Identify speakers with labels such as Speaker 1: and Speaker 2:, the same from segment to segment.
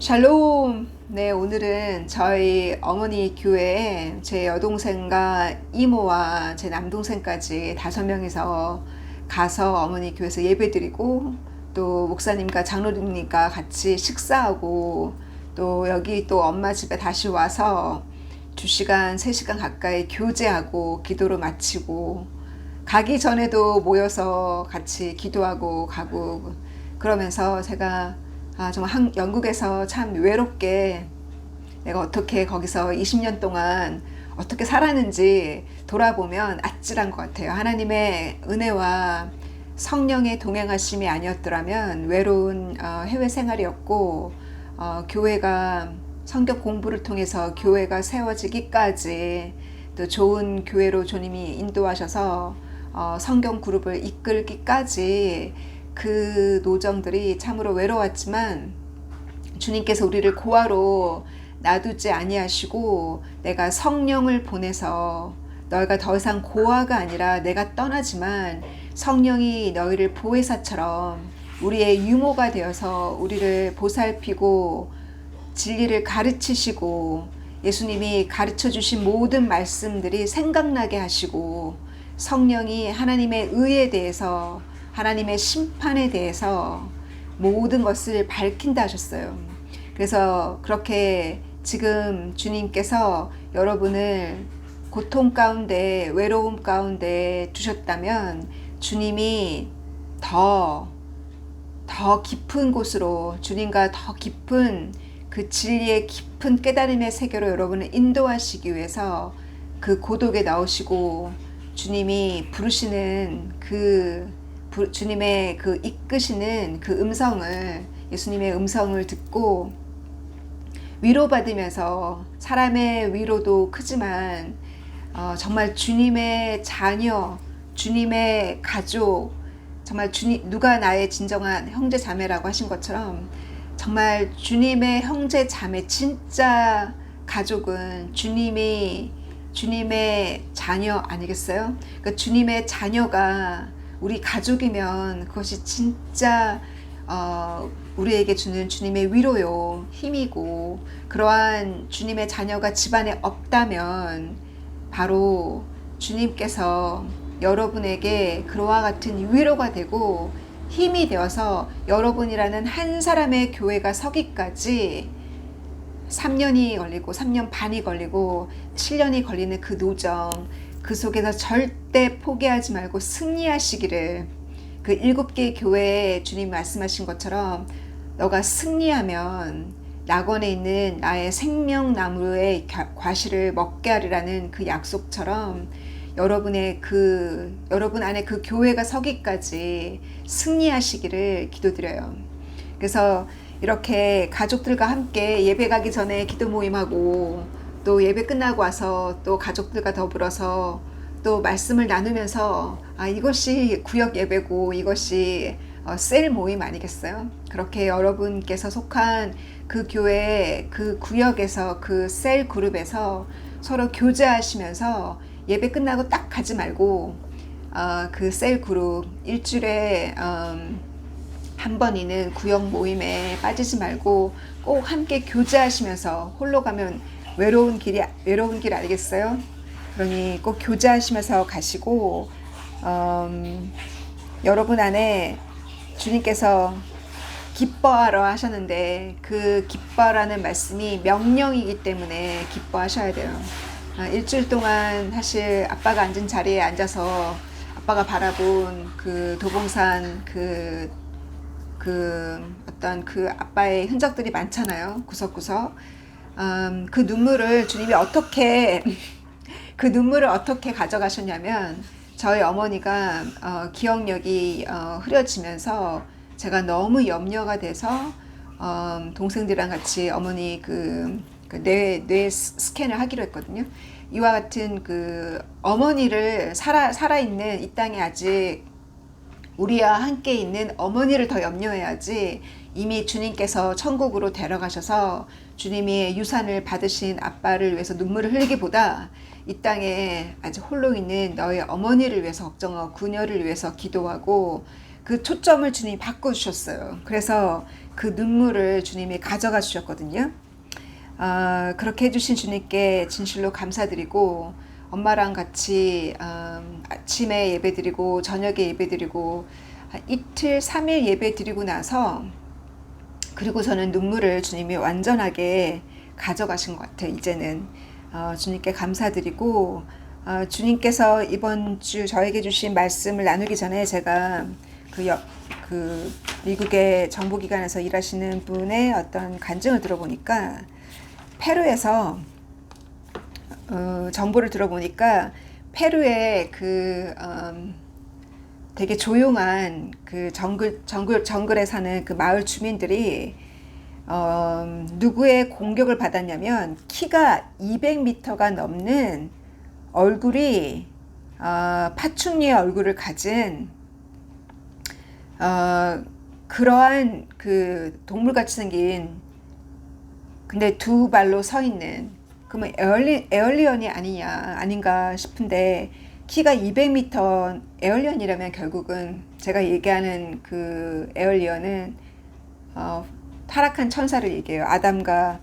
Speaker 1: 샬롬! 네, 오늘은 저희 어머니 교회에 제 여동생과 이모와 제 남동생까지 5명이서 가서 어머니 교회에서 예배드리고 또 목사님과 장로님과 같이 식사하고 또 여기 또 엄마 집에 다시 와서 2시간, 3시간 가까이 교제하고 기도로 마치고 가기 전에도 모여서 같이 기도하고 가고 그러면서 제가 정말 영국에서 참 외롭게 내가 어떻게 거기서 20년 동안 어떻게 살았는지 돌아보면 아찔한 것 같아요. 하나님의 은혜와 성령의 동행하심이 아니었더라면 외로운 해외 생활이었고 교회가 성경 공부를 통해서 교회가 세워지기까지 또 좋은 교회로 주님이 인도하셔서 성경 그룹을 이끌기까지 그 노정들이 참으로 외로웠지만 주님께서 우리를 고아로 놔두지 아니하시고 내가 성령을 보내서 너희가 더 이상 고아가 아니라 내가 떠나지만 성령이 너희를 보혜사처럼 우리의 유모가 되어서 우리를 보살피고 진리를 가르치시고 예수님이 가르쳐 주신 모든 말씀들이 생각나게 하시고 성령이 하나님의 의에 대해서 하나님의 심판에 대해서 모든 것을 밝힌다 하셨어요. 그래서 그렇게 지금 주님께서 여러분을 고통 가운데 외로움 가운데 두셨다면 주님이 더 깊은 곳으로 주님과 더 깊은 그 진리의 깊은 깨달음의 세계로 여러분을 인도하시기 위해서 그 고독에 나오시고 주님이 부르시는 주님의 그 이끄시는 그 음성을 예수님의 음성을 듣고 위로받으면서 사람의 위로도 크지만 정말 주님의 자녀, 주님의 가족, 정말 누가 나의 진정한 형제 자매라고 하신 것처럼 정말 주님의 형제 자매 진짜 가족은 주님의 자녀 아니겠어요? 그러니까 주님의 자녀가 우리 가족이면 그것이 진짜 우리에게 주는 주님의 위로요, 힘이고 그러한 주님의 자녀가 집안에 없다면 바로 주님께서 여러분에게 그와 같은 위로가 되고 힘이 되어서 여러분이라는 한 사람의 교회가 서기까지 3년이 걸리고 3년 반이 걸리고 7년이 걸리는 그 노정, 그 속에서 절대 포기하지 말고 승리하시기를 그 7개의 교회에 주님 말씀하신 것처럼 너가 승리하면 낙원에 있는 나의 생명나무의 과실을 먹게 하리라는 그 약속처럼 여러분 안에 그 교회가 서기까지 승리하시기를 기도드려요. 그래서 이렇게 가족들과 함께 예배 가기 전에 기도 모임하고 또 예배 끝나고 와서 또 가족들과 더불어서 또 말씀을 나누면서 이것이 구역 예배고 이것이 셀 모임 아니겠어요? 그렇게 여러분께서 속한 그 교회 그 구역에서 그 셀 그룹에서 서로 교제하시면서 예배 끝나고 딱 가지 말고 그 셀 그룹 일주일에 한 번 있는 구역 모임에 빠지지 말고 꼭 함께 교제하시면서 홀로 가면 외로운 길 아니겠어요? 그러니 꼭 교제하시면서 가시고 여러분 안에 주님께서 기뻐하라 하셨는데 그 기뻐라는 말씀이 명령이기 때문에 기뻐하셔야 돼요. 일주일 동안 사실 아빠가 앉은 자리에 앉아서 아빠가 바라본 그 도봉산 어떤 그 아빠의 흔적들이 많잖아요. 구석구석. 그 눈물을 주님이 그 눈물을 어떻게 가져가셨냐면 저희 어머니가 기억력이 흐려지면서 제가 너무 염려가 돼서 동생들이랑 같이 어머니 뇌 스캔을 하기로 했거든요. 이와 같은 그 어머니를 살아있는 이 땅에 아직 우리와 함께 있는 어머니를 더 염려해야지 이미 주님께서 천국으로 데려가셔서 주님이 유산을 받으신 아빠를 위해서 눈물을 흘리기보다 이 땅에 아직 홀로 있는 너의 어머니를 위해서 걱정하고 그녀를 위해서 기도하고 그 초점을 주님이 바꿔주셨어요. 그래서 그 눈물을 주님이 가져가 주셨거든요. 그렇게 해주신 주님께 진실로 감사드리고, 엄마랑 같이 아침에 예배드리고 저녁에 예배드리고 이틀 3일 예배드리고 나서, 그리고 저는 눈물을 주님이 완전하게 가져가신 것 같아요. 이제는 주님께 감사드리고, 주님께서 이번 주 저에게 주신 말씀을 나누기 전에 제가 그 미국의 정보기관에서 일하시는 분의 어떤 간증을 들어보니까, 페루에서 정보를 들어보니까 페루의 되게 조용한 그 정글에 사는 그 마을 주민들이 누구의 공격을 받았냐면, 키가 200m가 넘는 얼굴이 파충류의 얼굴을 가진 그러한 그 동물같이 생긴, 근데 두 발로 서 있는, 그러면 에얼리언이 아닌가 싶은데, 키가 200m 에얼리언이라면 결국은 제가 얘기하는 그 에얼리언은 타락한 천사를 얘기해요. 아담과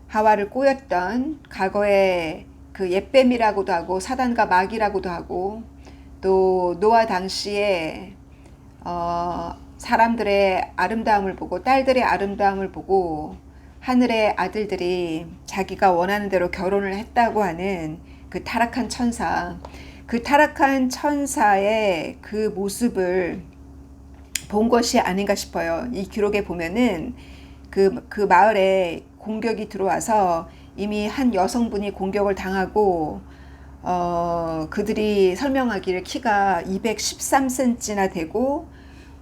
Speaker 1: 하와를 꼬였던 과거의 그 옛뱀이라고도 하고 사단과 마귀라고도 하고, 또 노아 당시에 사람들의 아름다움을 보고, 딸들의 아름다움을 보고 하늘의 아들들이 자기가 원하는 대로 결혼을 했다고 하는 그 타락한 천사, 그 타락한 천사의 그 모습을 본 것이 아닌가 싶어요. 이 기록에 보면은 그 마을에 공격이 들어와서 이미 한 여성분이 공격을 당하고, 그들이 설명하기를 키가 213cm나 되고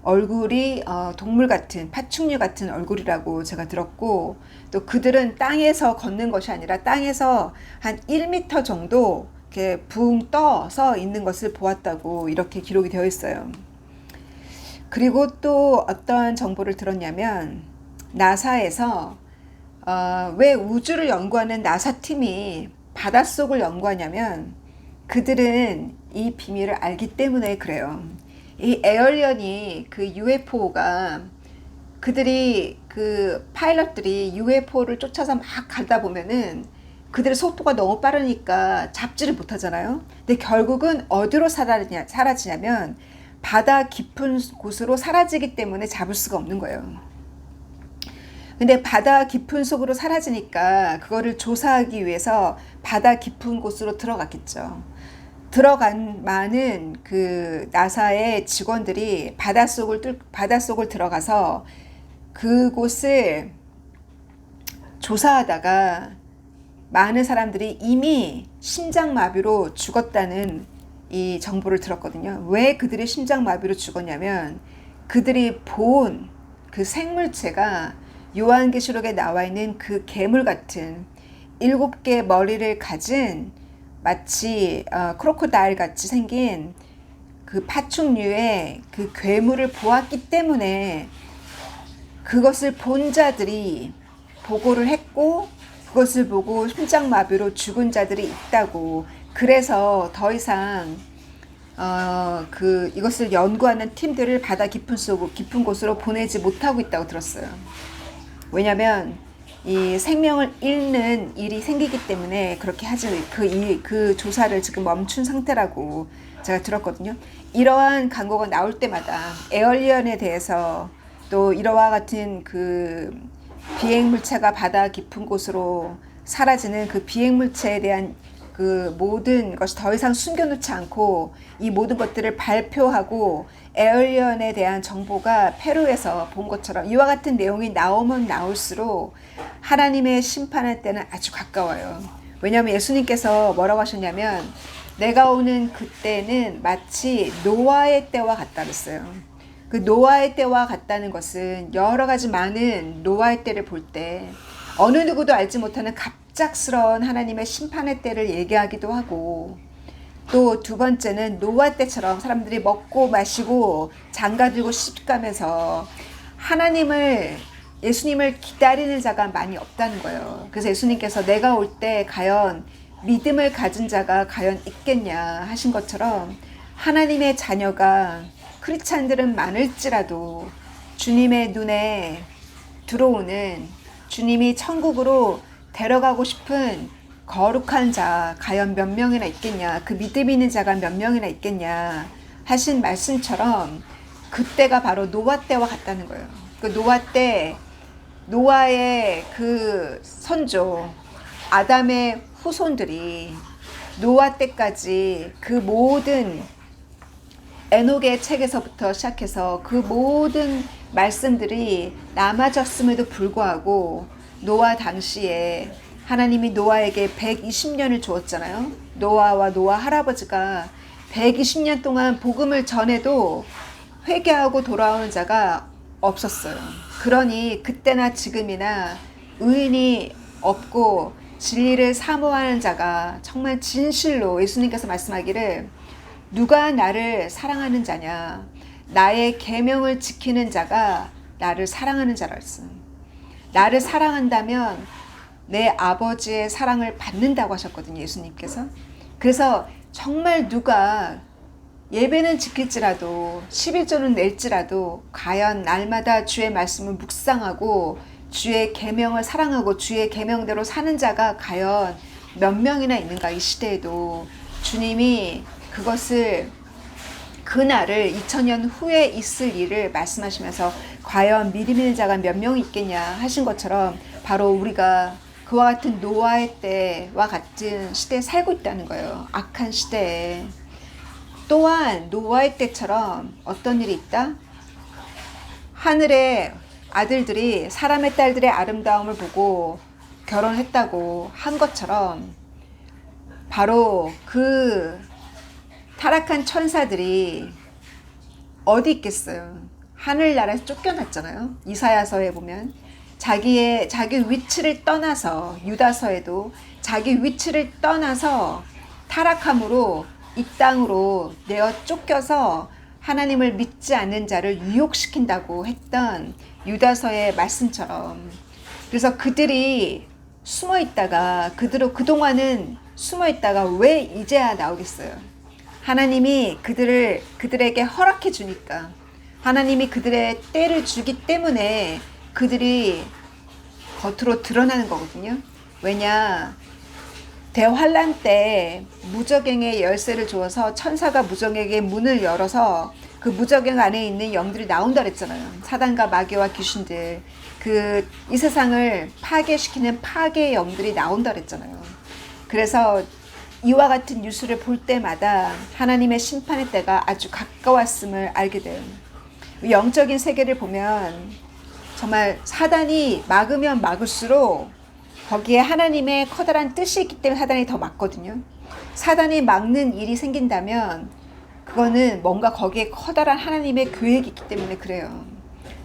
Speaker 1: 얼굴이 동물 같은, 파충류 같은 얼굴이라고 제가 들었고, 또 그들은 땅에서 걷는 것이 아니라 땅에서 한 1m 정도 이렇게 붕 떠서 있는 것을 보았다고 이렇게 기록이 되어 있어요. 그리고 또 어떤 정보를 들었냐면, 나사에서 왜 우주를 연구하는 나사 팀이 바닷속을 연구하냐면, 그들은 이 비밀을 알기 때문에 그래요. 이 에얼리언이, 그 UFO가, 그들이 그 파일럿들이 UFO를 쫓아서 막 가다 보면은 그들의 속도가 너무 빠르니까 잡지를 못하잖아요. 근데 결국은 어디로 사라지냐면 바다 깊은 곳으로 사라지기 때문에 잡을 수가 없는 거예요. 근데 바다 깊은 속으로 사라지니까 그거를 조사하기 위해서 바다 깊은 곳으로 들어갔겠죠. 들어간 많은 그 나사의 직원들이 바닷속을 들어가서 그곳을 조사하다가 많은 사람들이 이미 심장마비로 죽었다는 이 정보를 들었거든요. 왜 그들이 심장마비로 죽었냐면, 그들이 본 그 생물체가 요한계시록에 나와 있는 그 괴물 같은 7개 머리를 가진, 마치 크로코다일 같이 생긴 그 파충류의 그 괴물을 보았기 때문에, 그것을 본 자들이 보고를 했고, 그것을 보고 심장마비로 죽은 자들이 있다고. 그래서 더 이상 이것을 연구하는 팀들을 바다 깊은 곳으로 보내지 못하고 있다고 들었어요. 왜냐면 이 생명을 잃는 일이 생기기 때문에 그렇게 하지, 그 조사를 지금 멈춘 상태라고 제가 들었거든요. 이러한 광고가 나올 때마다 에얼리언에 대해서, 또 이러와 같은 그 비행물체가 바다 깊은 곳으로 사라지는 그 비행물체에 대한 그 모든 것이 더 이상 숨겨놓지 않고 이 모든 것들을 발표하고, 에얼리언에 대한 정보가 페루에서 본 것처럼 이와 같은 내용이 나오면 나올수록 하나님의 심판할 때는 아주 가까워요. 왜냐하면 예수님께서 뭐라고 하셨냐면, 내가 오는 그때는 마치 노아의 때와 같다 그랬어요. 그 노아의 때와 같다는 것은 여러 가지 많은 노아의 때를 볼 때 어느 누구도 알지 못하는 갑작스러운 하나님의 심판의 때를 얘기하기도 하고, 또 두 번째는 노아 때처럼 사람들이 먹고 마시고 장가들고 시집가면서 예수님을 기다리는 자가 많이 없다는 거예요. 그래서 예수님께서 내가 올 때 과연 믿음을 가진 자가 과연 있겠냐 하신 것처럼, 하나님의 자녀가 크리스찬들은 많을지라도 주님의 눈에 들어오는, 주님이 천국으로 데려가고 싶은 거룩한 자 과연 몇 명이나 있겠냐, 그 믿음 있는 자가 몇 명이나 있겠냐 하신 말씀처럼 그때가 바로 노아 때와 같다는 거예요. 그 노아 때, 노아의 그 선조 아담의 후손들이 노아 때까지 그 모든 에녹의 책에서부터 시작해서 그 모든 말씀들이 남아졌음에도 불구하고 노아 당시에 하나님이 노아에게 120년을 주었잖아요. 노아와 노아 할아버지가 120년 동안 복음을 전해도 회개하고 돌아오는 자가 없었어요. 그러니 그때나 지금이나 의인이 없고 진리를 사모하는 자가 정말 진실로, 예수님께서 말씀하기를 누가 나를 사랑하는 자냐, 나의 계명을 지키는 자가 나를 사랑하는 자라 했어요. 나를 사랑한다면 내 아버지의 사랑을 받는다고 하셨거든요, 예수님께서. 그래서 정말 누가 예배는 지킬지라도 11조는 낼지라도 과연 날마다 주의 말씀을 묵상하고 주의 계명을 사랑하고 주의 계명대로 사는 자가 과연 몇 명이나 있는가. 이 시대에도 주님이 그것을, 그날을 2000년 후에 있을 일을 말씀하시면서 과연 믿음 있는 자가 몇 명이 있겠냐 하신 것처럼 바로 우리가 그와 같은 노아의 때와 같은 시대에 살고 있다는 거예요. 악한 시대에. 또한 노아의 때처럼 어떤 일이 있다? 하늘의 아들들이 사람의 딸들의 아름다움을 보고 결혼했다고 한 것처럼 바로 그 타락한 천사들이 어디 있겠어요? 하늘나라에서 쫓겨났잖아요. 이사야서에 보면 자기 위치를 떠나서, 유다서에도 자기 위치를 떠나서 타락함으로 이 땅으로 내어 쫓겨서 하나님을 믿지 않는 자를 유혹시킨다고 했던 유다서의 말씀처럼, 그래서 그들이 숨어 있다가, 그동안은 숨어 있다가 왜 이제야 나오겠어요? 하나님이 그들에게 허락해 주니까, 하나님이 그들의 때를 주기 때문에 그들이 겉으로 드러나는 거거든요. 왜냐, 대환란 때 무저갱의 열쇠를 주어서 천사가 무저갱에게 문을 열어서 그 무저갱 안에 있는 영들이 나온다 그랬잖아요. 사단과 마귀와 귀신들, 이 세상을 파괴시키는 파괴의 영들이 나온다 그랬잖아요. 그래서 이와 같은 뉴스를 볼 때마다 하나님의 심판의 때가 아주 가까웠음을 알게 돼요. 영적인 세계를 보면 정말 사단이 막으면 막을수록 거기에 하나님의 커다란 뜻이 있기 때문에 사단이 더 막거든요. 사단이 막는 일이 생긴다면 그거는 뭔가 거기에 커다란 하나님의 계획이 있기 때문에 그래요.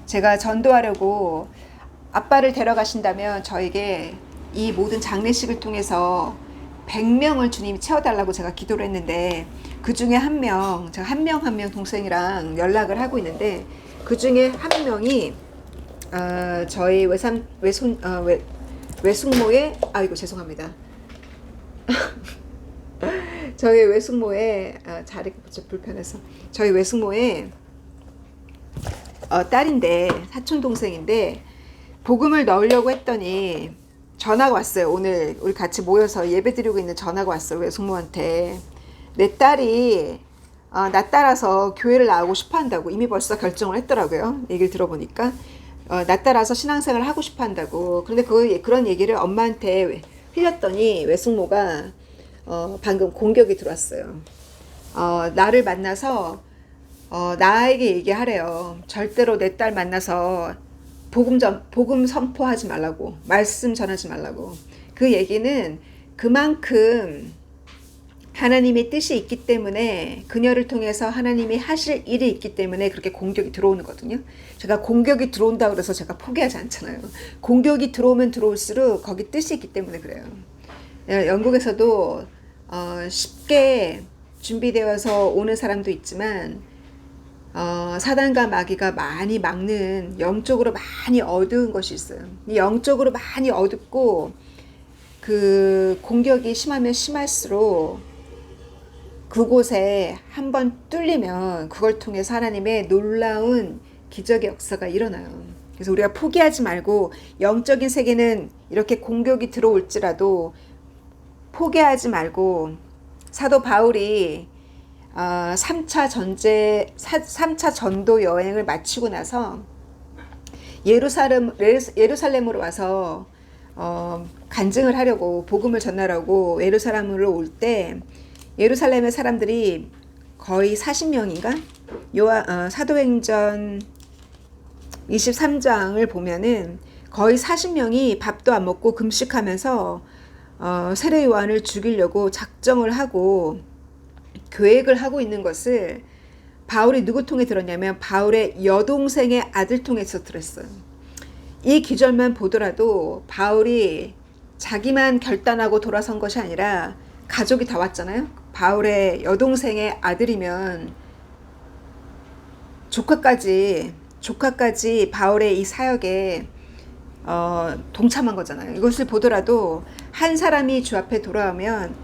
Speaker 1: 제가 전도하려고 아빠를 데려가신다면 저에게 이 모든 장례식을 통해서 100명을 주님이 채워달라고 제가 기도를 했는데, 그 중에 한 명, 제가 한 명 동생이랑 연락을 하고 있는데, 그 중에 한 명이 저희 외숙모의, 아이고 죄송합니다. 저희 외숙모의, 자리가 불편해서, 저희 외숙모의 딸인데, 사촌 동생인데, 복음을 넣으려고 했더니 전화가 왔어요. 오늘 우리 같이 모여서 예배 드리고 있는 전화가 왔어요. 외숙모한테. 내 딸이 나 따라서 교회를 나오고 싶어 한다고 이미 벌써 결정을 했더라고요. 얘기를 들어보니까 나 따라서 신앙생활을 하고 싶어 한다고. 그런데 그런 얘기를 엄마한테 흘렸더니 외숙모가 방금 공격이 들어왔어요. 나를 만나서 나에게 얘기하래요. 절대로 내 딸 만나서 복음 선포하지 말라고, 말씀 전하지 말라고. 그 얘기는 그만큼 하나님의 뜻이 있기 때문에, 그녀를 통해서 하나님이 하실 일이 있기 때문에 그렇게 공격이 들어오는 거거든요. 제가 공격이 들어온다고 그래서 제가 포기하지 않잖아요. 공격이 들어오면 들어올수록 거기 뜻이 있기 때문에 그래요. 영국에서도 쉽게 준비되어서 오는 사람도 있지만 사단과 마귀가 많이 막는, 영적으로 많이 어두운 것이 있어요. 영적으로 많이 어둡고 그 공격이 심하면 심할수록 그곳에 한번 뚫리면 그걸 통해서 하나님의 놀라운 기적의 역사가 일어나요. 그래서 우리가 포기하지 말고 영적인 세계는 이렇게 공격이 들어올지라도 포기하지 말고 사도 바울이 3차 전도 여행을 마치고 나서 예루살렘으로 와서 간증을 하려고 복음을 전하려고 예루살렘으로 올 때 예루살렘의 사람들이 거의 40명인가? 사도행전 23장을 보면은 거의 40명이 밥도 안 먹고 금식하면서 세례 요한을 죽이려고 작정을 하고 계획을 하고 있는 것을 바울이 누구 통해 들었냐면 바울의 여동생의 아들 통해서 들었어요. 이 기절만 보더라도 바울이 자기만 결단하고 돌아선 것이 아니라 가족이 다 왔잖아요. 바울의 여동생의 아들이면 조카까지 바울의 이 사역에 동참한 거잖아요. 이것을 보더라도 한 사람이 주 앞에 돌아오면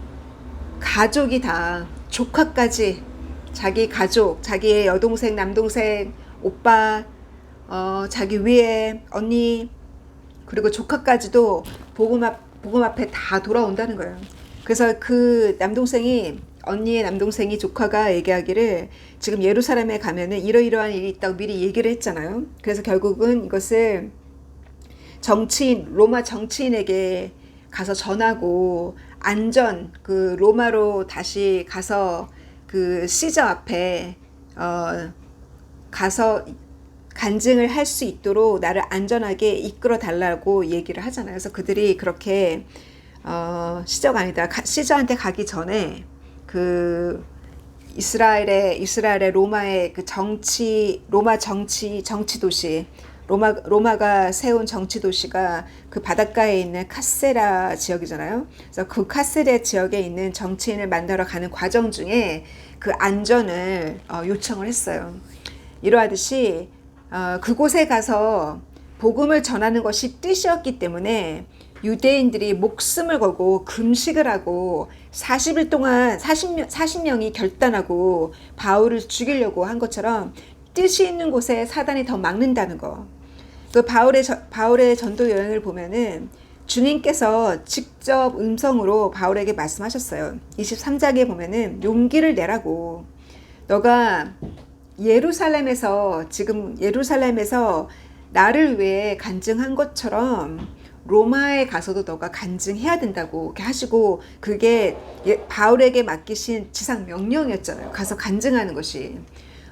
Speaker 1: 가족이 다 조카까지 자기 가족, 자기의 여동생, 남동생, 오빠, 자기 위에 언니 그리고 조카까지도 복음 앞에 다 돌아온다는 거예요. 그래서 그 언니의 남동생이 조카가 얘기하기를 지금 예루살렘에 가면은 이러이러한 일이 있다고 미리 얘기를 했잖아요. 그래서 결국은 이것을 로마 정치인에게 가서 전하고 그 로마로 다시 가서 그 시저 앞에 가서 간증을 할 수 있도록 나를 안전하게 이끌어 달라고 얘기를 하잖아요. 그래서 그들이 그렇게 시저가 아니다. 시저한테 가기 전에 그 이스라엘의 로마의 그 로마 정치 도시 로마가 세운 정치 도시가 그 바닷가에 있는 카세라 지역이잖아요. 그래서 그 카세라 지역에 있는 정치인을 만나러 가는 과정 중에 그 안전을 요청을 했어요. 이러하듯이 그곳에 가서 복음을 전하는 것이 뜻이었기 때문에 유대인들이 목숨을 걸고 금식을 하고 40일 동안 40명이 결단하고 바울을 죽이려고 한 것처럼 뜻이 있는 곳에 사단이 더 막는다는 거. 그 바울의 전도 여행을 보면은 주님께서 직접 음성으로 바울에게 말씀하셨어요. 23장에 보면은 용기를 내라고. 너가 예루살렘에서 나를 위해 간증한 것처럼 로마에 가서도 너가 간증해야 된다고 이렇게 하시고 그게 바울에게 맡기신 지상 명령이었잖아요. 가서 간증하는 것이.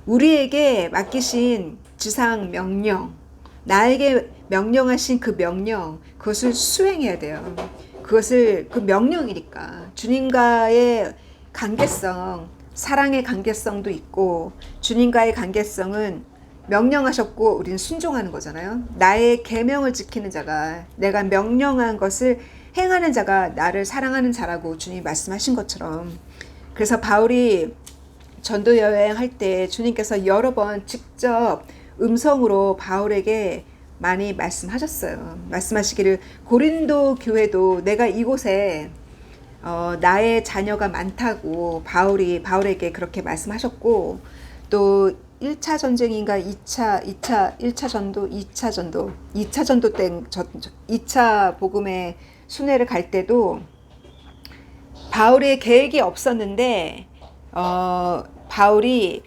Speaker 1: 우리에게 맡기신 지상 명령, 나에게 명령하신 그 명령, 그것을 수행해야 돼요. 그 명령이니까. 주님과의 관계성, 사랑의 관계성도 있고, 주님과의 관계성은 명령하셨고, 우리는 순종하는 거잖아요. 나의 계명을 지키는 자가, 내가 명령한 것을 행하는 자가 나를 사랑하는 자라고 주님이 말씀하신 것처럼. 그래서 바울이 전도 여행할 때 주님께서 여러 번 직접 음성으로 바울에게 많이 말씀하셨어요. 말씀하시기를 고린도 교회도 내가 이곳에 나의 자녀가 많다고 바울에게 그렇게 말씀하셨고, 또 1차 전쟁인가 2차 전도 때 2차 복음의 순회를 갈 때도 바울의 계획이 없었는데 바울이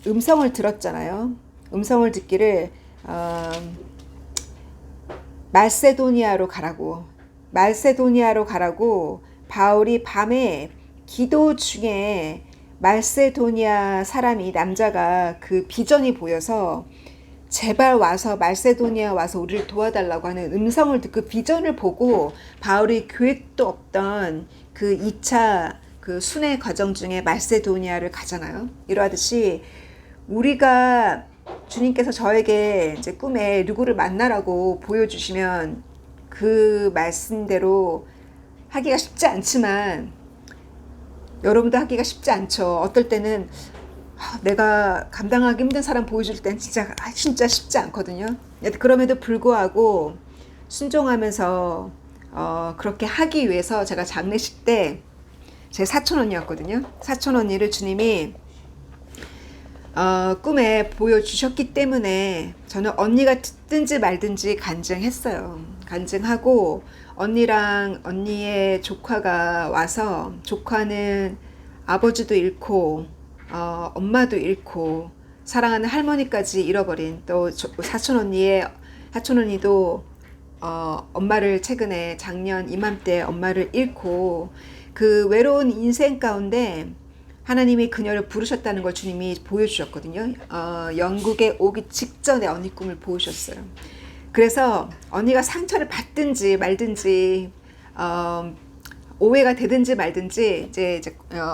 Speaker 1: 음성을 들었잖아요. 음성을 듣기를 말세도니아로 가라고 바울이 밤에 기도 중에 말세도니아 남자가 그 비전이 보여서 제발 말세도니아 와서 우리를 도와달라고 하는 음성을 듣고 비전을 보고 바울이 계획도 없던 그 2차 그 순회 과정 중에 말세도니아를 가잖아요. 이러하듯이 우리가 주님께서 저에게 이제 꿈에 누구를 만나라고 보여주시면 그 말씀대로 하기가 쉽지 않지만 여러분도 하기가 쉽지 않죠. 어떨 때는 내가 감당하기 힘든 사람 보여줄 땐 진짜 쉽지 않거든요. 그럼에도 불구하고 순종하면서 그렇게 하기 위해서 제가 장례식 때 제 사촌 언니였거든요. 사촌 언니를 주님이 꿈에 보여주셨기 때문에 저는 언니가 듣든지 말든지 간증했어요. 간증하고 언니랑 언니의 조카가 와서 조카는 아버지도 잃고 엄마도 잃고 사랑하는 할머니까지 잃어버린 또 사촌 언니도 엄마를 최근에 작년 이맘때 엄마를 잃고 그 외로운 인생 가운데 하나님이 그녀를 부르셨다는 걸 주님이 보여주셨거든요. 영국에 오기 직전에 언니 꿈을 보여주셨어요. 그래서 언니가 상처를 받든지 말든지 오해가 되든지 말든지 이제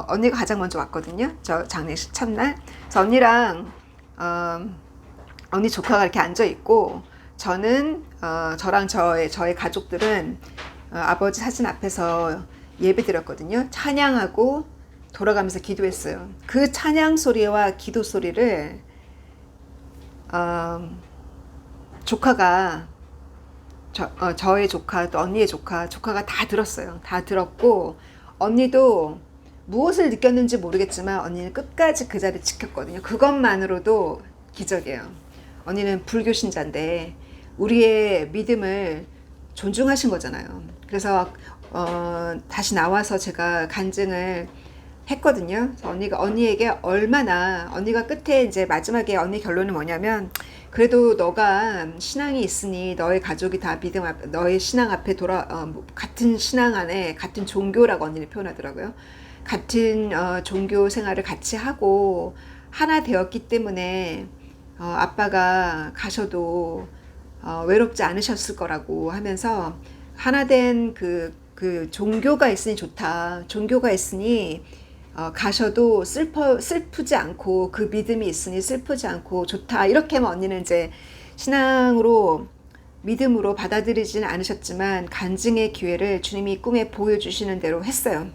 Speaker 1: 언니가 가장 먼저 왔거든요. 저 장례식 첫날. 그래서 언니랑 언니 조카가 이렇게 앉아 있고 저는 저랑 저의 가족들은 아버지 사진 앞에서 예배 드렸거든요. 찬양하고 돌아가면서 기도했어요. 그 찬양 소리와 기도 소리를 조카가 저의 조카 또 언니의 조카가 다 들었어요. 다 들었고 언니도 무엇을 느꼈는지 모르겠지만 언니는 끝까지 그 자리를 지켰거든요. 그것만으로도 기적이에요. 언니는 불교 신자인데 우리의 믿음을 존중하신 거잖아요. 그래서 다시 나와서 제가 간증을 했거든요. 언니에게 언니가 끝에 이제 마지막에 언니 결론은 뭐냐면 그래도 너가 신앙이 있으니 너의 가족이 다 너의 신앙 앞에 같은 신앙 안에 같은 종교라고 언니는 표현하더라고요. 같은 종교 생활을 같이 하고 하나 되었기 때문에 아빠가 가셔도 외롭지 않으셨을 거라고 하면서 하나 된 그 종교가 있으니 좋다. 종교가 있으니 가셔도 슬프지 않고 그 믿음이 있으니 슬프지 않고 좋다. 이렇게만 언니는 이제 신앙으로 믿음으로 받아들이지는 않으셨지만 간증의 기회를 주님이 꿈에 보여주시는 대로 했어요.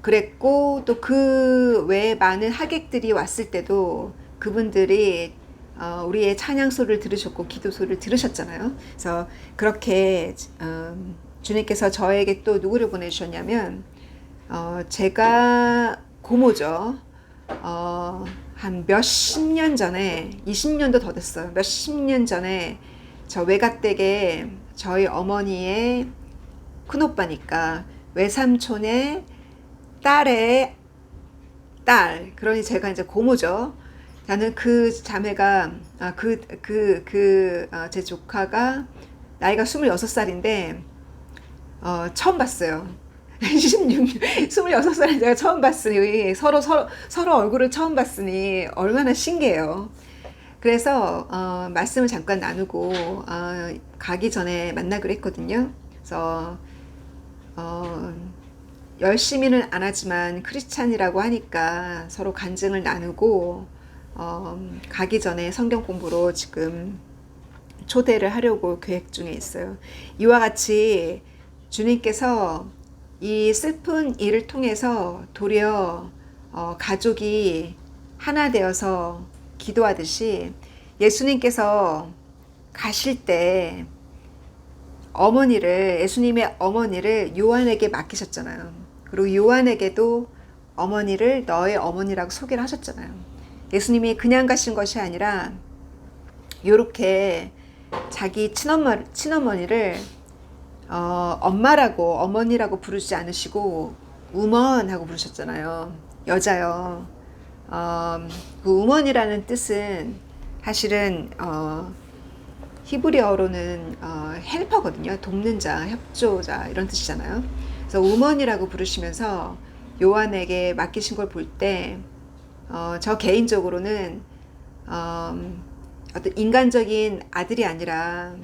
Speaker 1: 그랬고 또 그 외에 많은 하객들이 왔을 때도 그분들이 우리의 찬양 소리를 들으셨고 기도 소리를 들으셨잖아요. 그래서 그렇게 주님께서 저에게 또 누구를 보내주셨냐면 제가 고모죠. 한 몇십 년 전에 20년도 더 됐어요. 몇십 년 전에 저 외갓댁에 저희 어머니의 큰오빠니까 외삼촌의 딸의 딸, 그러니 제가 이제 고모죠. 나는 그 자매가 제 조카가 나이가 26살인데 처음 봤어요. 26살에 제가 처음 봤으니 서로 얼굴을 처음 봤으니 얼마나 신기해요. 그래서 말씀을 잠깐 나누고 가기 전에 만나기로 했거든요. 그래서 열심히는 안 하지만 크리스찬이라고 하니까 서로 간증을 나누고 가기 전에 성경 공부로 지금 초대를 하려고 계획 중에 있어요. 이와 같이 주님께서 이 슬픈 일을 통해서 도리어 가족이 하나 되어서 기도하듯이 예수님께서 가실 때 예수님의 어머니를 요한에게 맡기셨잖아요. 그리고 요한에게도 어머니를 너의 어머니라고 소개를 하셨잖아요. 예수님이 그냥 가신 것이 아니라 이렇게 자기 친어머니를 엄마라고 어머니라고 부르지 않으시고 우먼하고 부르셨잖아요. 여자요. 그 우먼이라는 뜻은 사실은 히브리어로는 헬퍼거든요. 돕는 자, 협조자 이런 뜻이잖아요. 그래서 우먼이라고 부르시면서 요한에게 맡기신 걸 볼 때 저 개인적으로는 어떤 인간적인 아들이 아니라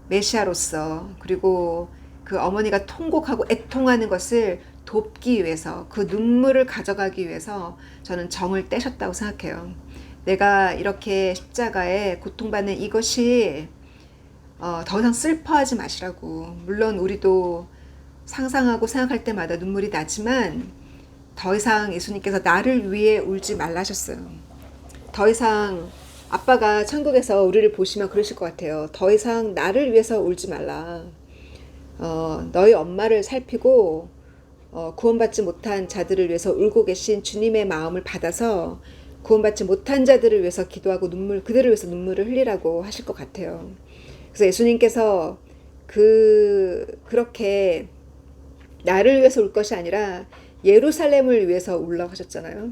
Speaker 1: 메시아로서 그리고 그 어머니가 통곡하고 애통하는 것을 돕기 위해서 그 눈물을 가져가기 위해서 저는 정을 떼셨다고 생각해요. 내가 이렇게 십자가에 고통받는 이것이 더 이상 슬퍼하지 마시라고. 물론 우리도 상상하고 생각할 때마다 눈물이 나지만 더 이상 예수님께서 나를 위해 울지 말라 하셨어요. 더 이상 아빠가 천국에서 우리를 보시면 그러실 것 같아요. 더 이상 나를 위해서 울지 말라. 너희 엄마를 살피고 구원받지 못한 자들을 위해서 울고 계신 주님의 마음을 받아서 구원받지 못한 자들을 위해서 기도하고 그들을 위해서 눈물을 흘리라고 하실 것 같아요. 그래서 예수님께서 그렇게 나를 위해서 울 것이 아니라 예루살렘을 위해서 울라고 하셨잖아요.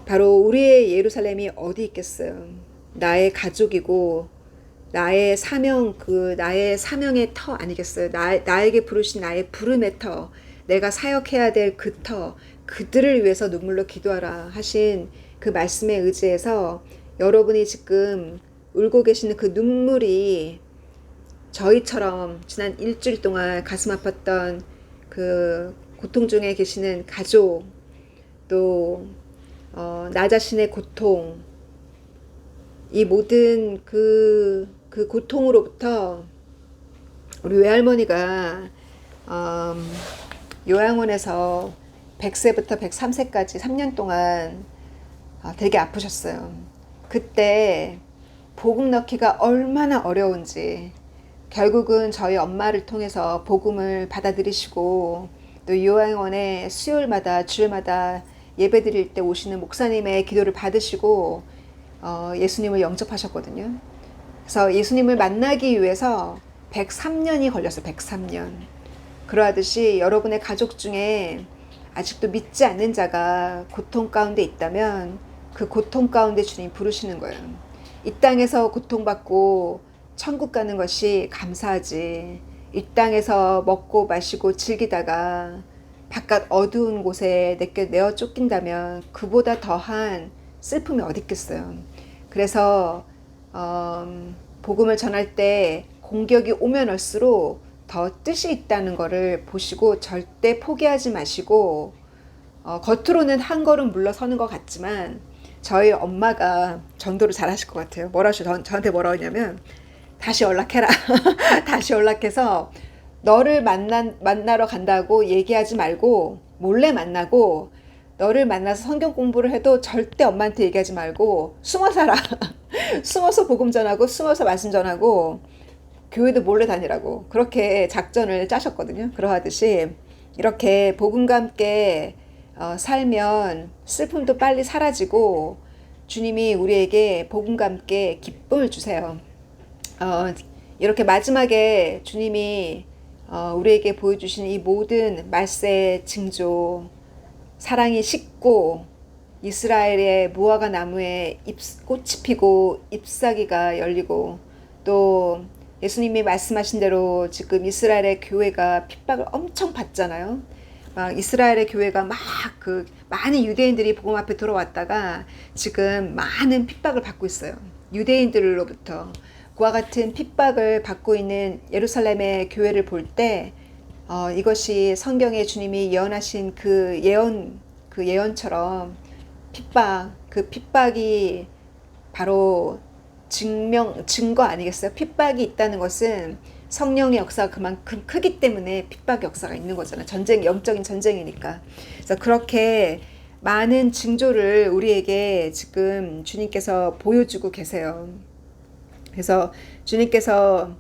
Speaker 1: 바로 우리의 예루살렘이 어디 있겠어요? 나의 가족이고 나의 나의 사명의 터 아니겠어요? 나에게 부르신 나의 부름의 터, 내가 사역해야 될 그 터, 그들을 위해서 눈물로 기도하라 하신 그 말씀에 의지해서 여러분이 지금 울고 계시는 그 눈물이 저희처럼 지난 일주일 동안 가슴 아팠던 그 고통 중에 계시는 가족, 또 나 자신의 고통, 이 모든 그 고통으로부터 우리 외할머니가 요양원에서 100세부터 103세까지 3년 동안 되게 아프셨어요. 그때 복음 넣기가 얼마나 어려운지 결국은 저희 엄마를 통해서 복음을 받아들이시고 또 요양원에 수요일마다 주일마다 예배 드릴 때 오시는 목사님의 기도를 받으시고 예수님을 영접하셨거든요. 그래서 예수님을 만나기 위해서 103년이 걸렸어요. 103년. 그러하듯이 여러분의 가족 중에 아직도 믿지 않는 자가 고통 가운데 있다면 그 고통 가운데 주님 부르시는 거예요. 이 땅에서 고통받고 천국 가는 것이 감사하지. 이 땅에서 먹고 마시고 즐기다가 바깥 어두운 곳에 내어 쫓긴다면 그보다 더한 슬픔이 어디 있겠어요. 그래서 복음을 전할 때 공격이 오면 올수록 더 뜻이 있다는 것을 보시고 절대 포기하지 마시고 겉으로는 한 걸음 물러서는 것 같지만 저희 엄마가 전도를 잘 하실 것 같아요. 저한테 뭐라 하냐면 다시 연락해라. 다시 연락해서 너를 만나러 간다고 얘기하지 말고 몰래 만나고 너를 만나서 성경 공부를 해도 절대 엄마한테 얘기하지 말고 숨어 살아. 숨어서 복음 전하고 숨어서 말씀 전하고 교회도 몰래 다니라고 그렇게 작전을 짜셨거든요. 그러하듯이 이렇게 복음과 함께 살면 슬픔도 빨리 사라지고 주님이 우리에게 복음과 함께 기쁨을 주세요. 이렇게 마지막에 주님이 우리에게 보여주신 이 모든 말세의 징조, 사랑이 식고 이스라엘의 무화과 나무에 꽃이 피고 잎사귀가 열리고 또 예수님이 말씀하신 대로 지금 이스라엘의 교회가 핍박을 엄청 받잖아요. 막 이스라엘의 교회가 많은 유대인들이 복음 앞에 들어왔다가 지금 많은 핍박을 받고 있어요. 유대인들로부터 그와 같은 핍박을 받고 있는 예루살렘의 교회를 볼 때 이것이 성경에 주님이 예언하신 그 예언처럼 그 핍박이 바로 증거 아니겠어요? 핍박이 있다는 것은 성령의 역사가 그만큼 크기 때문에 핍박의 역사가 있는 거잖아요. 영적인 전쟁이니까. 그래서 그렇게 많은 징조를 우리에게 지금 주님께서 보여주고 계세요. 그래서 주님께서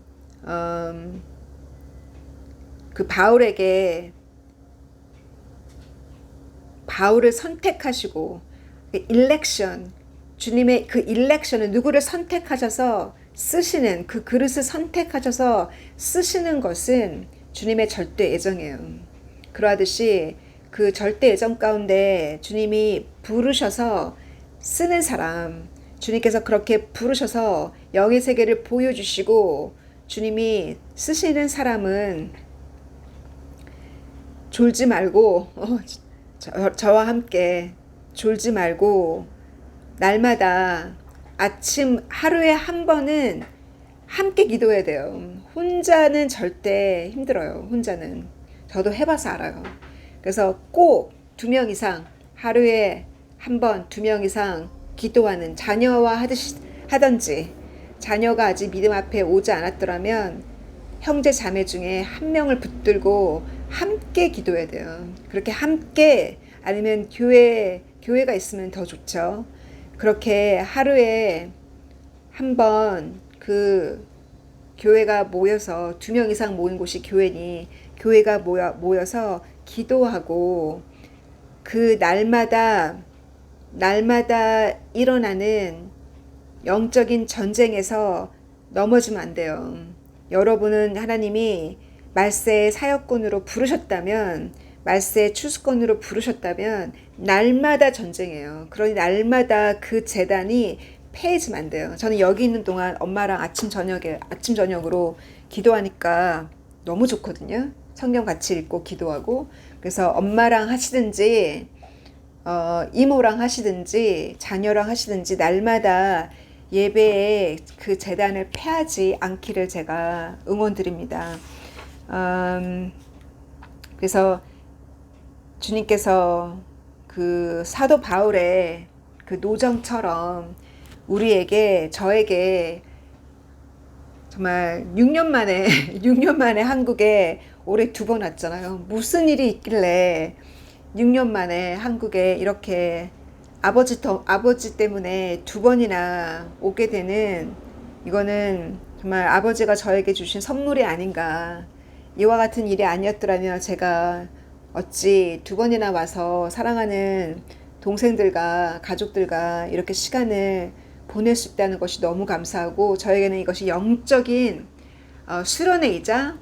Speaker 1: 그 바울을 선택하시고 주님의 그 일렉션은 누구를 선택하셔서 쓰시는 그 그릇을 선택하셔서 쓰시는 것은 주님의 절대 애정이에요. 그러하듯이 그 절대 애정 가운데 주님이 부르셔서 쓰는 사람, 주님께서 그렇게 부르셔서 영의 세계를 보여주시고 주님이 쓰시는 사람은 졸지 말고 저와 함께 졸지 말고 날마다 아침 하루에 한 번은 함께 기도해야 돼요. 혼자는 절대 힘들어요. 혼자는. 저도 해봐서 알아요. 그래서 꼭 2명 이상 하루에 한 번 2명 이상 기도하는 자녀와 하든지 자녀가 아직 믿음 앞에 오지 않았더라면 형제 자매 중에 한 명을 붙들고 함께 기도해야 돼요. 그렇게 함께 아니면 교회가 있으면 더 좋죠. 그렇게 하루에 한 번 교회가 모여서 2명 이상 모인 곳이 교회니 교회가 모여서 기도하고 그 날마다 일어나는 영적인 전쟁에서 넘어지면 안 돼요. 여러분은 하나님이 말세의 사역꾼으로 부르셨다면, 말세의 추수꾼으로 부르셨다면 날마다 전쟁이에요. 그러니 날마다 그 제단이 패해지면 안 돼요. 저는 여기 있는 동안 엄마랑 아침 저녁으로 기도하니까 너무 좋거든요. 성경 같이 읽고 기도하고. 그래서 엄마랑 하시든지 이모랑 하시든지 자녀랑 하시든지 날마다 예배에 그 제단을 패하지 않기를 제가 응원드립니다. 그래서 주님께서 그 사도 바울의 그 노정처럼 저에게 정말 6년 만에 한국에 올해 2번 왔잖아요. 무슨 일이 있길래 6년 만에 한국에 이렇게 아버지 때문에 2번이나 오게 되는, 이거는 정말 아버지가 저에게 주신 선물이 아닌가. 이와 같은 일이 아니었더라면 제가 어찌 2번이나 와서 사랑하는 동생들과 가족들과 이렇게 시간을 보낼 수 있다는 것이 너무 감사하고, 저에게는 이것이 영적인 수련회이자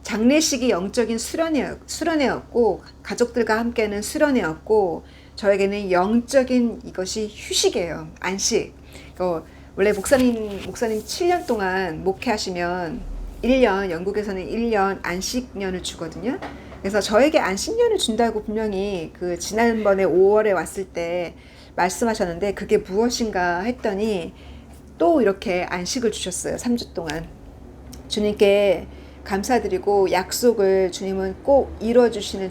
Speaker 1: 장례식이 영적인 수련회였고, 가족들과 함께하는 수련회였고, 저에게는 영적인 이것이 휴식이에요. 안식. 원래 목사님 7년 동안 목회하시면 1년, 영국에서는 1년 안식년을 주거든요. 그래서 저에게 안식년을 준다고 분명히 그 지난번에 5월에 왔을 때 말씀하셨는데, 그게 무엇인가 했더니 또 이렇게 안식을 주셨어요. 3주 동안. 주님께 감사드리고, 약속을 주님은 꼭 이뤄주시는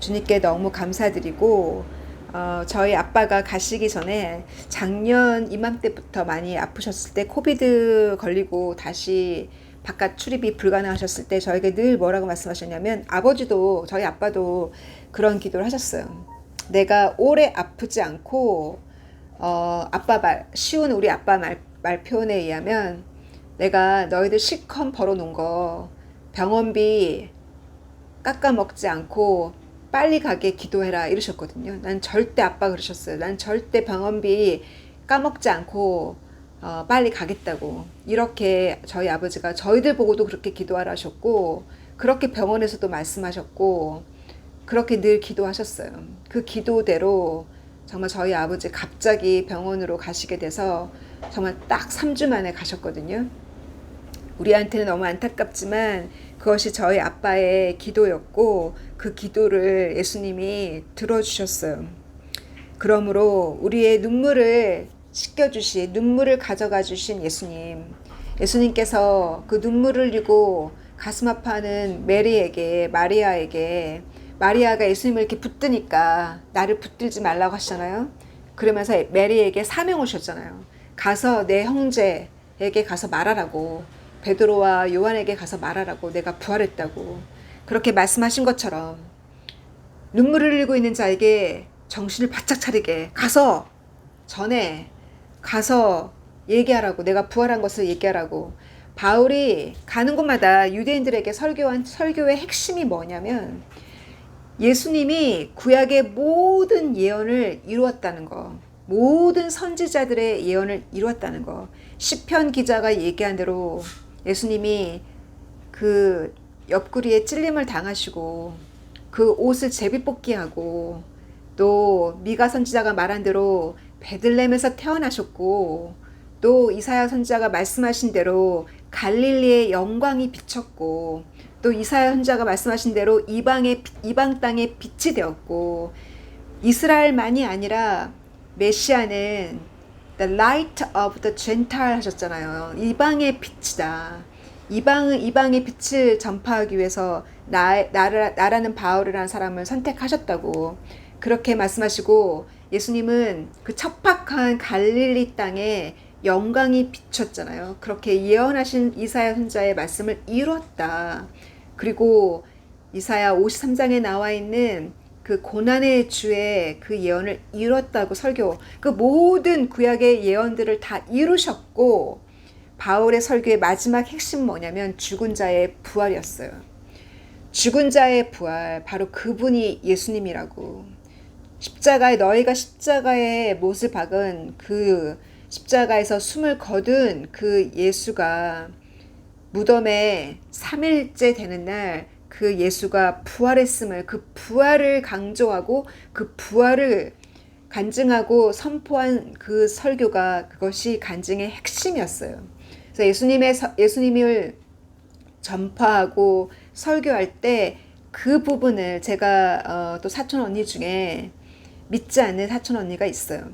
Speaker 1: 주님께 너무 감사드리고, 저희 아빠가 가시기 전에 작년 이맘때부터 많이 아프셨을 때, 코비드 걸리고 다시 바깥 출입이 불가능하셨을 때 저에게 늘 뭐라고 말씀하셨냐면, 저희 아빠도 그런 기도를 하셨어요. 내가 오래 아프지 않고, 쉬운 우리 아빠 말 표현에 의하면, 내가 너희들 실컷 벌어놓은 거 병원비 깎아먹지 않고 빨리 가게 기도해라 이러셨거든요. 난 절대, 아빠 그러셨어요. 난 절대 병원비 까먹지 않고 빨리 가겠다고. 이렇게 저희 아버지가 저희들 보고도 그렇게 기도하라 하셨고, 그렇게 병원에서도 말씀하셨고, 그렇게 늘 기도하셨어요. 그 기도대로 정말 저희 아버지 갑자기 병원으로 가시게 돼서 정말 딱 3주 만에 가셨거든요. 우리한테는 너무 안타깝지만 그것이 저희 아빠의 기도였고, 그 기도를 예수님이 들어주셨어요. 그러므로 우리의 눈물을 씻겨주신, 눈물을 가져가 주신 예수님께서 그 눈물을 흘리고 가슴 아파하는 마리아에게, 마리아가 예수님을 이렇게 붙드니까 나를 붙들지 말라고 하시잖아요. 그러면서 메리에게 사명을 주셨잖아요. 가서 내 형제에게 가서 말하라고, 베드로와 요한에게 가서 말하라고, 내가 부활했다고. 그렇게 말씀하신 것처럼 눈물을 흘리고 있는 자에게 정신을 바짝 차리게 가서 얘기하라고, 내가 부활한 것을 얘기하라고. 바울이 가는 곳마다 유대인들에게 설교의 핵심이 뭐냐면, 예수님이 구약의 모든 예언을 이루었다는 거, 모든 선지자들의 예언을 이루었다는 거. 시편 기자가 얘기한 대로 예수님이 그 옆구리에 찔림을 당하시고, 그 옷을 제비뽑기하고, 또 미가 선지자가 말한 대로 베들레헴에서 태어나셨고, 또 이사야 선지자가 말씀하신 대로 갈릴리의 영광이 비쳤고, 또 이사야 선지자가 말씀하신 대로 이방 땅의 빛이 되었고, 이스라엘만이 아니라 메시아는 the light of the Gentile 하셨잖아요. 이방의 빛이다. 이방의 빛을 전파하기 위해서 나라는 바울이라는 사람을 선택하셨다고 그렇게 말씀하시고, 예수님은 그 척박한 갈릴리 땅에 영광이 비쳤잖아요. 그렇게 예언하신 이사야 선지자의 말씀을 이뤘다. 그리고 이사야 53장에 나와 있는 그 고난의 주의 그 예언을 이뤘다고 설교. 그 모든 구약의 예언들을 다 이루셨고, 바울의 설교의 마지막 핵심 뭐냐면 죽은 자의 부활이었어요. 죽은 자의 부활, 바로 그분이 예수님이라고. 십자가에, 너희가 십자가에 못을 박은 그 십자가에서 숨을 거둔 그 예수가 무덤에 3일째 되는 날 그 예수가 부활했음을, 그 부활을 강조하고 그 부활을 간증하고 선포한 그 설교가, 그것이 간증의 핵심이었어요. 그래서 예수님을 전파하고 설교할 때 그 부분을 제가 또 사촌 언니 중에 믿지 않는 사촌 언니가 있어요.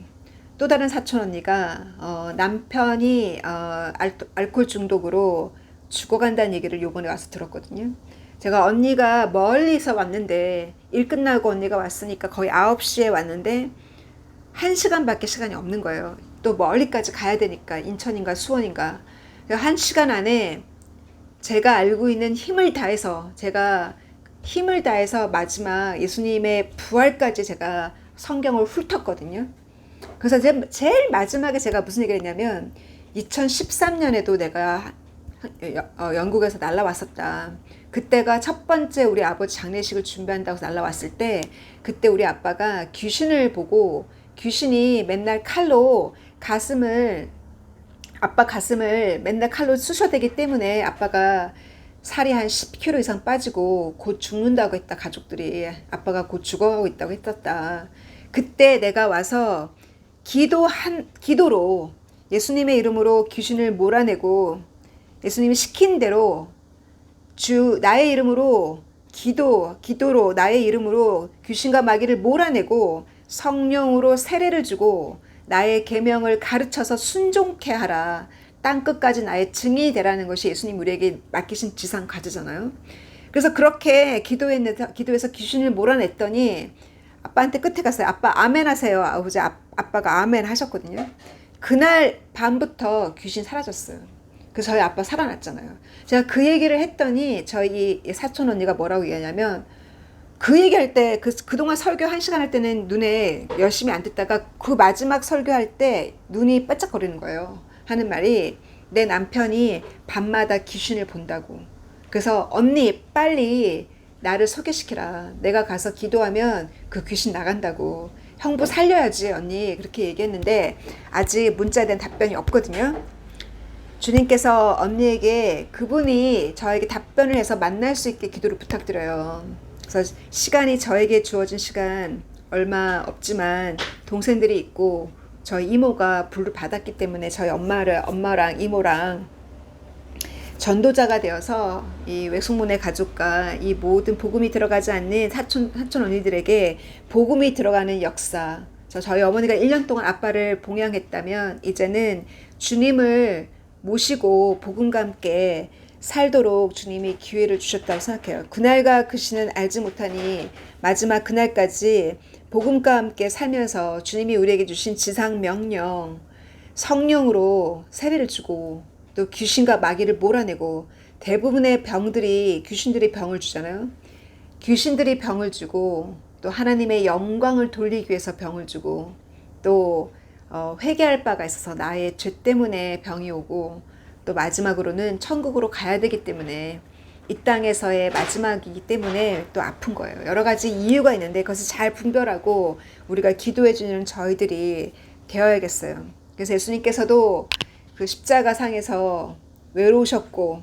Speaker 1: 또 다른 사촌 언니가 남편이 알코올 중독으로 죽어간다는 얘기를 요번에 와서 들었거든요. 제가 언니가 멀리서 왔는데, 일 끝나고 언니가 왔으니까 거의 9시에 왔는데 1시간밖에 시간이 없는 거예요. 또 멀리까지 가야 되니까, 인천인가 수원인가. 1시간 안에 제가 알고 있는 제가 힘을 다해서 마지막 예수님의 부활까지 제가 성경을 훑었거든요. 그래서 제일 마지막에 제가 무슨 얘기를 했냐면, 2013년에도 내가 영국에서 날라왔었다. 그때가 첫 번째 우리 아버지 장례식을 준비한다고 날라왔을 때, 그때 우리 아빠가 귀신을 보고, 귀신이 맨날 칼로 아빠 가슴을 맨날 칼로 쑤셔대기 때문에 아빠가 살이 한 10kg 이상 빠지고 곧 죽는다고 했다. 가족들이 아빠가 곧 죽어가고 있다고 했었다. 그때 내가 와서 기도로 예수님의 이름으로 귀신을 몰아내고, 예수님이 시킨 대로 나의 이름으로 기도로 나의 이름으로 귀신과 마귀를 몰아내고 성령으로 세례를 주고 나의 계명을 가르쳐서 순종케 하라. 땅끝까지 나의 증인이 되라는 것이 예수님 우리에게 맡기신 지상 과제잖아요. 그래서 그렇게 기도해서 귀신을 몰아냈더니 아빠한테 끝에 갔어요. 아빠 아멘 하세요. 아빠가 아멘 하셨거든요. 그날 밤부터 귀신 사라졌어요. 그래서 저희 아빠 살아났잖아요. 제가 그 얘기를 했더니 저희 사촌 언니가 뭐라고 얘기하냐면, 그 얘기할 때 그동안 설교 1시간 할 때는 눈에 열심히 안 듣다가 그 마지막 설교할 때 눈이 반짝거리는 거예요. 하는 말이, 내 남편이 밤마다 귀신을 본다고. 그래서 언니 빨리 나를 소개시키라. 내가 가서 기도하면 그 귀신 나간다고. 형부 살려야지 언니. 그렇게 얘기했는데 아직 문자에 대한 답변이 없거든요. 주님께서 언니에게 그분이 저에게 답변을 해서 만날 수 있게 기도를 부탁드려요. 그래서 시간이, 저에게 주어진 시간 얼마 없지만 동생들이 있고 저희 이모가 불을 받았기 때문에 저희 엄마랑 이모랑 전도자가 되어서 이 외숙모네 가족과 이 모든 복음이 들어가지 않는 사촌 언니들에게 복음이 들어가는 역사. 저희 어머니가 1년 동안 아빠를 봉양했다면 이제는 주님을 모시고 복음과 함께 살도록 주님이 기회를 주셨다고 생각해요. 그날과 그 시는 알지 못하니 마지막 그날까지 복음과 함께 살면서 주님이 우리에게 주신 지상 명령, 성령으로 세례를 주고 또 귀신과 마귀를 몰아내고, 대부분의 귀신들이 병을 주잖아요. 귀신들이 병을 주고 또 하나님의 영광을 돌리기 위해서 병을 주고, 또 회개할 바가 있어서 나의 죄 때문에 병이 오고, 또 마지막으로는 천국으로 가야 되기 때문에 이 땅에서의 마지막이기 때문에 또 아픈 거예요. 여러 가지 이유가 있는데 그것을 잘 분별하고 우리가 기도해 주는 저희들이 되어야겠어요. 그래서 예수님께서도 그 십자가 상에서 외로우셨고,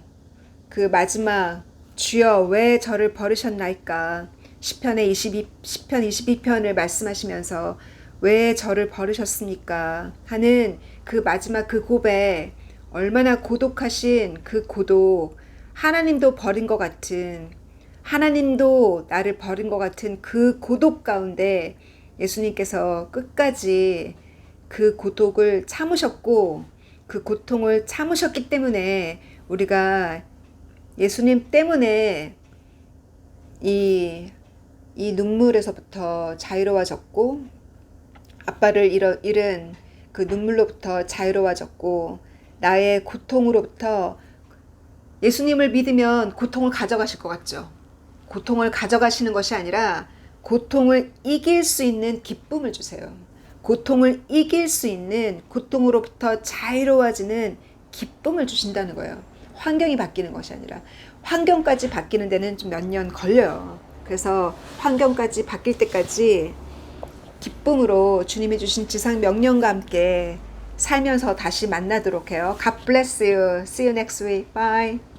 Speaker 1: 그 마지막 주여 왜 저를 버리셨나이까, 시편 22편을 말씀하시면서 왜 저를 버리셨습니까 하는 그 마지막 그 고백, 얼마나 고독하신 그 고독, 하나님도 나를 버린 것 같은 그 고독 가운데 예수님께서 끝까지 그 고독을 참으셨고, 그 고통을 참으셨기 때문에 우리가 예수님 때문에 이 눈물에서부터 자유로워졌고, 아빠를 잃은 그 눈물로부터 자유로워졌고, 나의 고통으로부터, 예수님을 믿으면 고통을 가져가실 것 같죠? 고통을 가져가시는 것이 아니라 고통을 이길 수 있는 기쁨을 주세요. 고통을 이길 수 있는, 고통으로부터 자유로워지는 기쁨을 주신다는 거예요. 환경이 바뀌는 것이 아니라 환경까지 바뀌는 데는 좀 몇 년 걸려요. 그래서 환경까지 바뀔 때까지 기쁨으로 주님이 주신 지상 명령과 함께 살면서 다시 만나도록 해요. God bless you. See you next week. Bye.